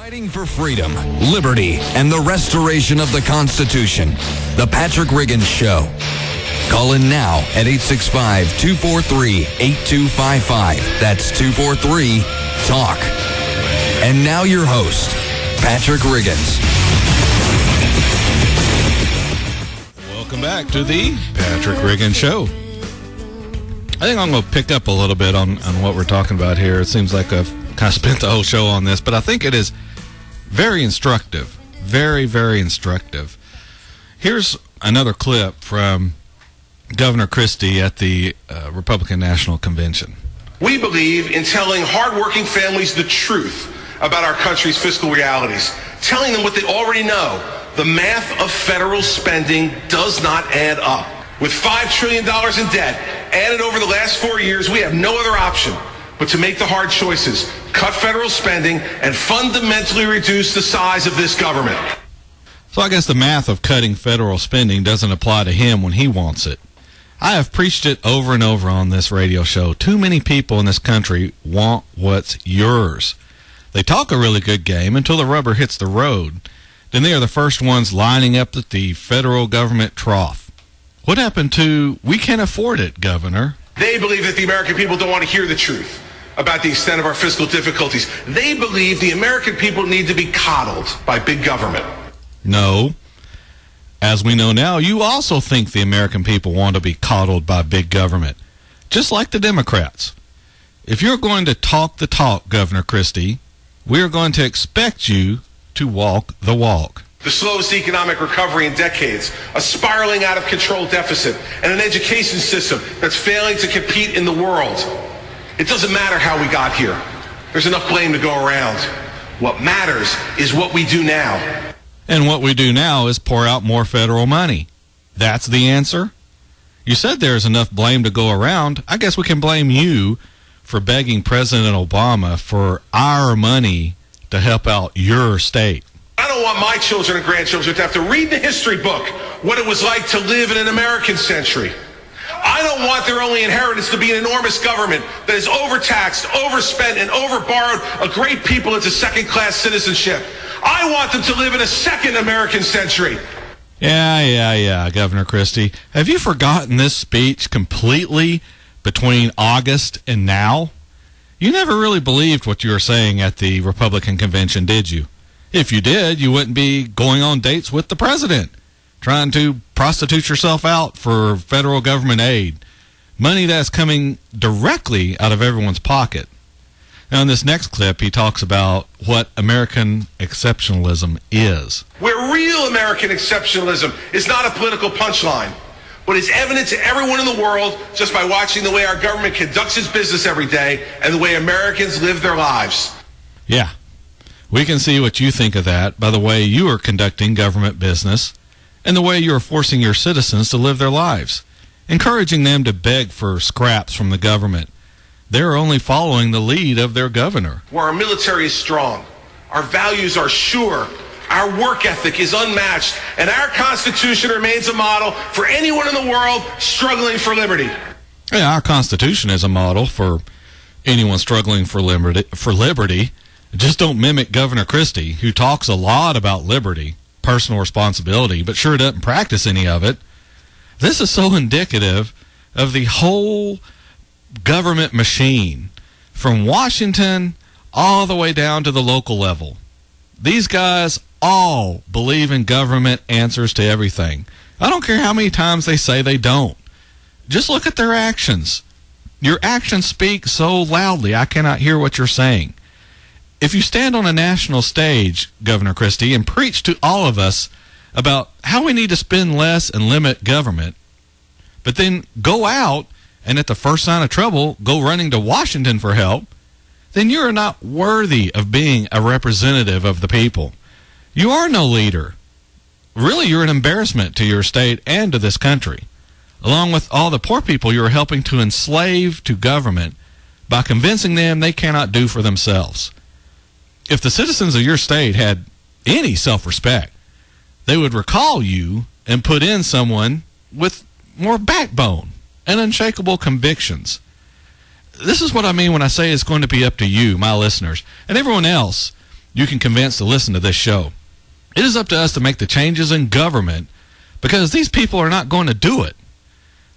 Fighting for freedom, liberty, and the restoration of the Constitution. The Patrick Riggins Show. Call in now at 865-243-8255. That's 243-TALK. And now your host, Patrick Riggins. Welcome back to the Patrick Riggins Show. I think I'm going to pick up a little bit on what we're talking about here. It seems like I've kind of spent the whole show on this, but I think it is very instructive. Very, very instructive. Here's another clip from Governor Christie at the Republican National Convention. We believe in telling hardworking families the truth about our country's fiscal realities, telling them what they already know. The math of federal spending does not add up. With $5 trillion in debt added over the last 4 years, we have no other option but to make the hard choices, cut federal spending, and fundamentally reduce the size of this government. So I guess the math of cutting federal spending doesn't apply to him when he wants it. I have preached it over and over on this radio show. Too many people in this country want what's yours. They talk a really good game until the rubber hits the road. Then they are the first ones lining up at the federal government trough. What happened to, we can't afford it, Governor? They believe that the American people don't want to hear the truth about the extent of our fiscal difficulties. They believe the American people need to be coddled by big government. No. As we know now, you also think the American people want to be coddled by big government, just like the Democrats. If you're going to talk the talk, Governor Christie, we are going to expect you to walk the walk. The slowest economic recovery in decades, a spiraling out of control deficit, and an education system that's failing to compete in the world. It doesn't matter how we got here. There's enough blame to go around. What matters is what we do now. And what we do now is pour out more federal money. That's the answer? You said there's enough blame to go around. I guess we can blame you for begging President Obama for our money to help out your state. I don't want my children and grandchildren to have to read the history book what it was like to live in an American century. I don't want their only inheritance to be an enormous government that is overtaxed, overspent, and overborrowed a great people into second-class citizenship. I want them to live in a second American century. Yeah, Governor Christie. Have you forgotten this speech completely between August and now? You never really believed what you were saying at the Republican convention, did you? If you did, you wouldn't be going on dates with the president, trying to prostitute yourself out for federal government aid, money that's coming directly out of everyone's pocket. Now, in this next clip, he talks about what American exceptionalism is. Where real American exceptionalism is not a political punchline, but is evident to everyone in the world just by watching the way our government conducts its business every day and the way Americans live their lives. Yeah, we can see what you think of that by the way you are conducting government business and the way you are forcing your citizens to live their lives, encouraging them to beg for scraps from the government. They're only following the lead of their governor. Where our military is strong, our values are sure, our work ethic is unmatched, and our Constitution remains a model for anyone in the world struggling for liberty. Yeah, our Constitution is a model for anyone struggling for liberty. Just don't mimic Governor Christie, who talks a lot about liberty, personal responsibility, but sure doesn't practice any of it. This is so indicative of the whole government machine, from Washington all the way down to the local level. These guys all believe in government answers to everything. I don't care how many times they say they don't. Just look at their actions. Your actions speak so loudly, I cannot hear what you're saying. If you stand on a national stage, Governor Christie, and preach to all of us about how we need to spend less and limit government, but then go out and at the first sign of trouble go running to Washington for help, then you are not worthy of being a representative of the people. You are no leader. Really, you're an embarrassment to your state and to this country, along with all the poor people you are helping to enslave to government by convincing them they cannot do for themselves. If the citizens of your state had any self-respect, they would recall you and put in someone with more backbone and unshakable convictions. This is what I mean when I say it's going to be up to you, my listeners, and everyone else you can convince to listen to this show. It is up to us to make the changes in government because these people are not going to do it.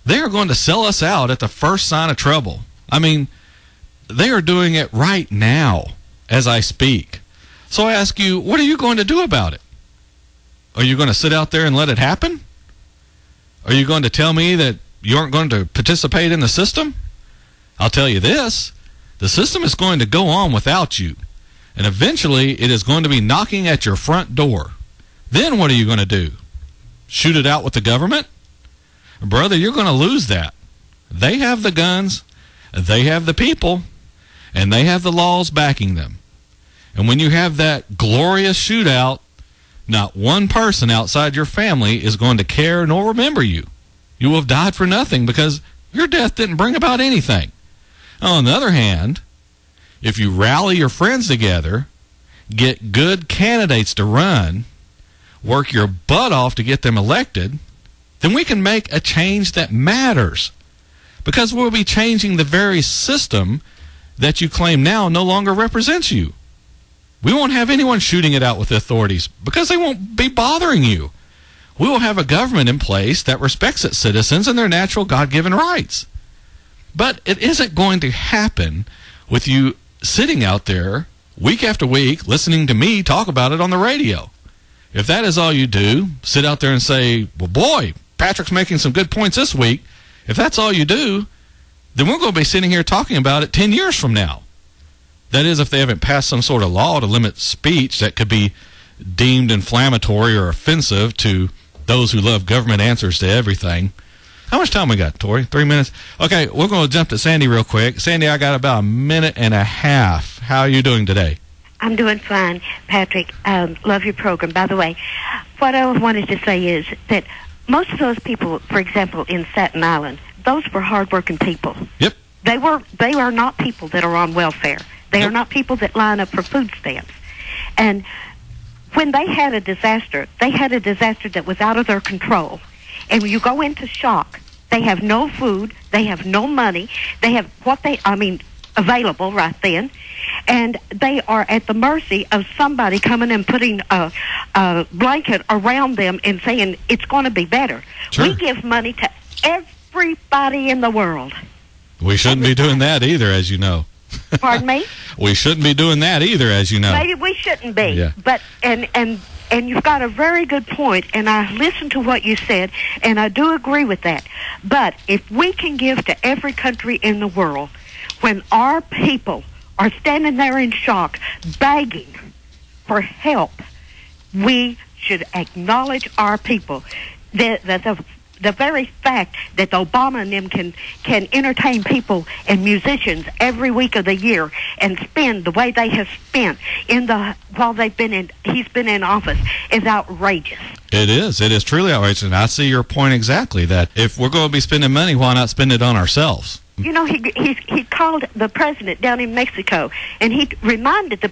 They are going to sell us out at the first sign of trouble. I mean, they are doing it right now as I speak. So I ask you, what are you going to do about it? Are you going to sit out there and let it happen? Are you going to tell me that you aren't going to participate in the system? I'll tell you this, the system is going to go on without you. And eventually it is going to be knocking at your front door. Then what are you going to do? Shoot it out with the government? Brother, you're going to lose that. They have the guns, they have the people, and they have the laws backing them. And when you have that glorious shootout, not one person outside your family is going to care nor remember you. You will have died for nothing because your death didn't bring about anything. On the other hand, if you rally your friends together, get good candidates to run, work your butt off to get them elected, then we can make a change that matters. Because we'll be changing the very system that you claim now no longer represents you. We won't have anyone shooting it out with the authorities because they won't be bothering you. We will have a government in place that respects its citizens and their natural God-given rights. But it isn't going to happen with you sitting out there week after week listening to me talk about it on the radio. If that is all you do, sit out there and say, well, boy, Patrick's making some good points this week. If that's all you do, then we're going to be sitting here talking about it 10 years from now. That is, if they haven't passed some sort of law to limit speech that could be deemed inflammatory or offensive to those who love government answers to everything. How much time we got, Tori? 3 minutes? Okay, we're going to jump to Sandy real quick. Sandy, I got about a minute and a half. How are you doing today? I'm doing fine, Patrick. Love your program. By the way, what I wanted to say is that most of those people, for example, in Staten Island, those were hardworking people. Yep. They are not people that are on welfare. They are not people that line up for food stamps. And when they had a disaster that was out of their control. And when you go into shock, they have no food, they have no money, they have available right then, and they are at the mercy of somebody coming and putting a blanket around them and saying it's going to be better. Sure. We give money to everybody in the world. We shouldn't be doing that either, as you know. Pardon me? We shouldn't be doing that either, as you know. Maybe we shouldn't be. Yeah. But and you've got a very good point, and I listened to what you said, and I do agree with that. But if we can give to every country in the world, when our people are standing there in shock, begging for help, we should acknowledge our people. The very fact that Obama and them can entertain people and musicians every week of the year and spend the way they have spent while he's been in office is outrageous. It is. It is truly outrageous. And I see your point exactly, that if we're going to be spending money, why not spend it on ourselves? You know, he called the president down in Mexico, and he reminded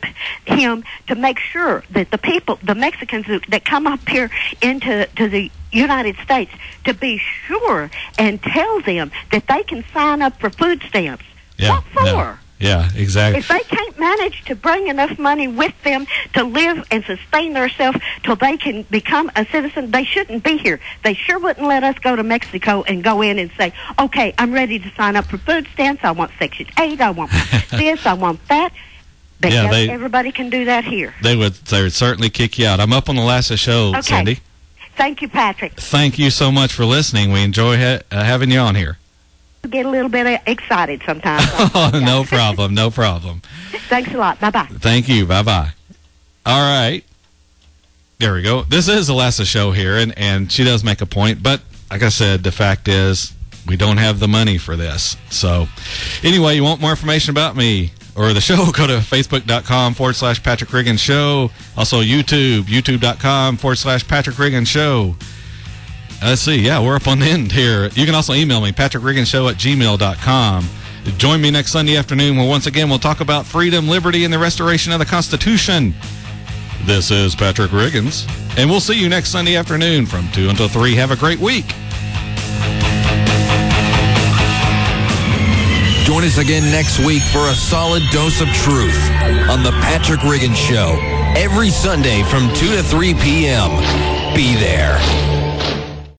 him to make sure that the Mexicans that come up here into the United States, to be sure and tell them that they can sign up for food stamps. Yeah, What for? no. Yeah, exactly. If they can't manage to bring enough money with them to live and sustain themselves till they can become a citizen, they shouldn't be here. They sure wouldn't let us go to Mexico and go in and say, okay, I'm ready to sign up for food stamps. I want Section 8. I want this. I want that. Because everybody can do that here. They would certainly kick you out. I'm up on the last of the show, okay. Cindy. Thank you, Patrick. Thank you so much for listening. We enjoy having you on here. Get a little bit excited sometimes. Oh, no problem. No problem. Thanks a lot. Bye-bye. Thank you. Bye-bye. All right. There we go. This is the last of the show here, and she does make a point. But like I said, the fact is we don't have the money for this. So anyway, you want more information about me or the show, go to facebook.com/Patrick Riggins Show. Also YouTube, youtube.com/Patrick Riggins Show. Let's see. Yeah, we're up on the end here. You can also email me, patrickriggins@gmail.com. Join me next Sunday afternoon where once again we'll talk about freedom, liberty, and the restoration of the Constitution. This is Patrick Riggins, and we'll see you next Sunday afternoon from 2 until 3. Have a great week. Join us again next week for a solid dose of truth on The Patrick Riggins Show. Every Sunday from 2 to 3 p.m. Be there.